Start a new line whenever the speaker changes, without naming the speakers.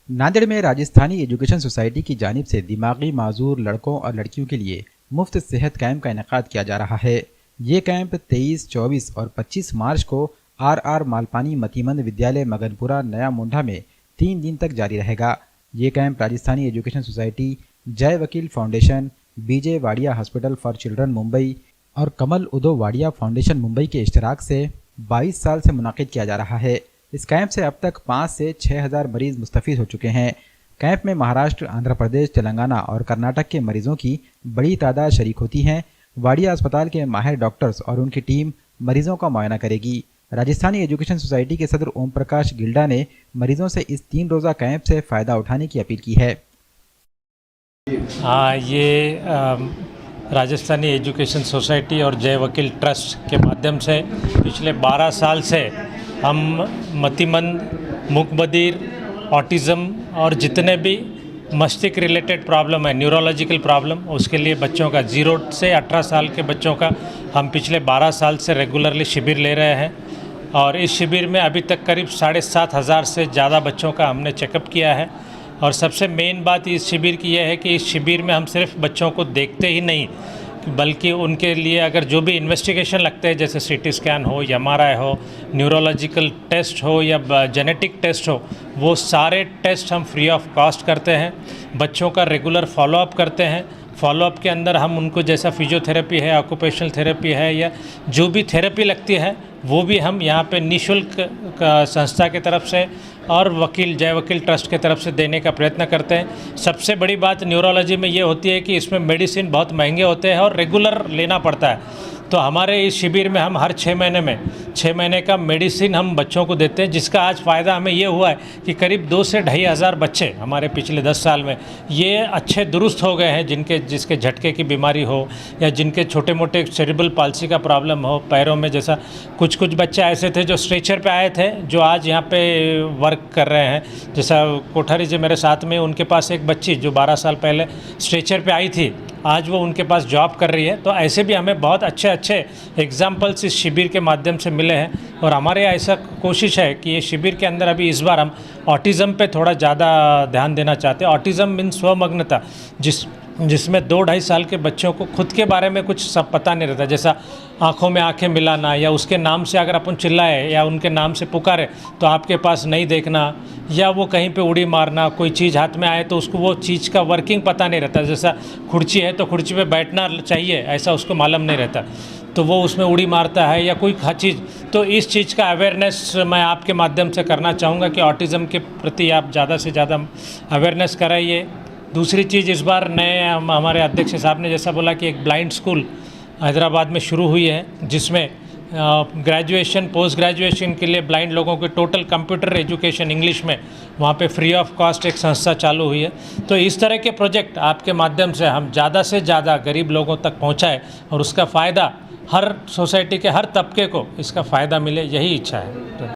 नांदेड़ में Rajasthani education society की जानिब से दिमागी माजूर लड़कों और लड़कियों के लिए मुफ्त सेहत कैंप का इनेकाद किया जा रहा है। ये कैंप 23, 24 और 25 मार्च को आर मालपानी मतीमंद विद्यालय मगनपुरा नया मुंडा में 3 दिन तक जारी रहेगा। ये camp Rajasthani education society, Jai Vakil foundation, B J Wadia hospital for children Mumbai और कमल उदो वाडिया फाउंडेशन मुंबई के इश्तराक से 22 साल से मुनाकिद किया जा रहा है। इस कैंप से अब तक 5 से 6 हज़ार मरीज मुस्तफ़ीद हो चुके हैं। कैंप में महाराष्ट्र, आंध्र प्रदेश, तेलंगाना और कर्नाटक के मरीजों की बड़ी तादाद शरीक होती हैं। वाडिया अस्पताल के माहिर डॉक्टर्स और उनकी टीम मरीजों का मुआयना करेगी। राजस्थानी एजुकेशन सोसाइटी के सदर ओम प्रकाश गिल्डा ने मरीजों से इस 3 रोज़ा कैंप से फ़ायदा उठाने की अपील की है।
राजस्थानी एजुकेशन सोसाइटी और जय वकील ट्रस्ट के माध्यम से पिछले 12 साल से हम मतिमंद, मूकबधिर, ऑटिज़म और जितने भी मस्तिष्क रिलेटेड प्रॉब्लम है, न्यूरोलॉजिकल प्रॉब्लम, उसके लिए बच्चों का 0 से 18 साल के बच्चों का हम पिछले 12 साल से रेगुलरली शिविर ले रहे हैं। और इस शिविर में अभी तक करीब 7,500 से ज़्यादा बच्चों का हमने चेकअप किया है। और सबसे मेन बात इस शिविर की यह है कि इस शिविर में हम सिर्फ बच्चों को देखते ही नहीं, बल्कि उनके लिए अगर जो भी इन्वेस्टिगेशन लगते हैं, जैसे सीटी स्कैन हो, MRI हो, न्यूरोलॉजिकल टेस्ट हो या जेनेटिक टेस्ट हो, वो सारे टेस्ट हम फ्री ऑफ कॉस्ट करते हैं। बच्चों का रेगुलर फॉलोअप करते हैं। फॉलोअप के अंदर हम उनको जैसा फिजियोथेरेपी है, ऑक्यूपेशनल थेरेपी है या जो भी थेरेपी लगती है वो भी हम यहाँ पे निःशुल्क संस्था की तरफ से और जय वकील ट्रस्ट की तरफ से देने का प्रयत्न करते हैं। सबसे बड़ी बात न्यूरोलॉजी में ये होती है कि इसमें मेडिसिन बहुत महंगे होते हैं और रेगुलर लेना पड़ता है। तो हमारे इस शिविर में हम हर 6 महीने का मेडिसिन हम बच्चों को देते हैं, जिसका आज फ़ायदा हमें ये हुआ है कि करीब 2 से 2,500 बच्चे हमारे पिछले 10 साल में ये अच्छे दुरुस्त हो गए हैं, जिसके झटके की बीमारी हो या जिनके छोटे मोटे सेरिब्रल पाल्सी का प्रॉब्लम हो पैरों में। जैसा कुछ बच्चे ऐसे थे जो स्ट्रेचर पे आए थे, जो आज यहाँ पे वर्क कर रहे हैं। जैसा कोठारी जी मेरे साथ में, उनके पास एक बच्ची जो 12 साल पहले स्ट्रेचर पे आई थी, आज वो उनके पास जॉब कर रही है। तो ऐसे भी हमें बहुत अच्छे एग्जाम्पल्स इस शिविर के माध्यम से मिले हैं। और हमारे ऐसा कोशिश है कि ये शिविर के अंदर अभी इस बार हम ऑटिज़म पे थोड़ा ज़्यादा ध्यान देना चाहते हैं। ऑटिज़म मीन्स स्वमग्नता, जिसमें 2-2.5 साल के बच्चों को खुद के बारे में कुछ सब पता नहीं रहता। जैसा आँखों में आँखें मिलाना, या उसके नाम से अगर अपन चिल्लाए या उनके नाम से पुकारे तो आपके पास नहीं देखना, या वो कहीं पे उड़ी मारना, कोई चीज़ हाथ में आए तो उसको वो चीज़ का वर्किंग पता नहीं रहता। जैसा कुर्सी है तो कुर्सी पे बैठना चाहिए, ऐसा उसको मालूम नहीं रहता, तो वो उसमें उड़ी मारता है या कोई चीज़। तो इस चीज़ का अवेयरनेस मैं आपके माध्यम से करना चाहूँगा कि ऑटिज़म के प्रति आप ज़्यादा से ज़्यादा अवेयरनेस कराइए। दूसरी चीज़, इस बार नए हमारे अध्यक्ष साहब ने जैसा बोला कि एक ब्लाइंड स्कूल हैदराबाद में शुरू हुई है, जिसमें ग्रेजुएशन, पोस्ट ग्रेजुएशन के लिए ब्लाइंड लोगों के टोटल कंप्यूटर एजुकेशन इंग्लिश में वहाँ पे फ्री ऑफ कॉस्ट एक संस्था चालू हुई है। तो इस तरह के प्रोजेक्ट आपके माध्यम से हम ज़्यादा से ज़्यादा गरीब लोगों तक पहुँचाएँ और उसका फ़ायदा हर सोसाइटी के हर तबके को इसका फ़ायदा मिले, यही इच्छा है।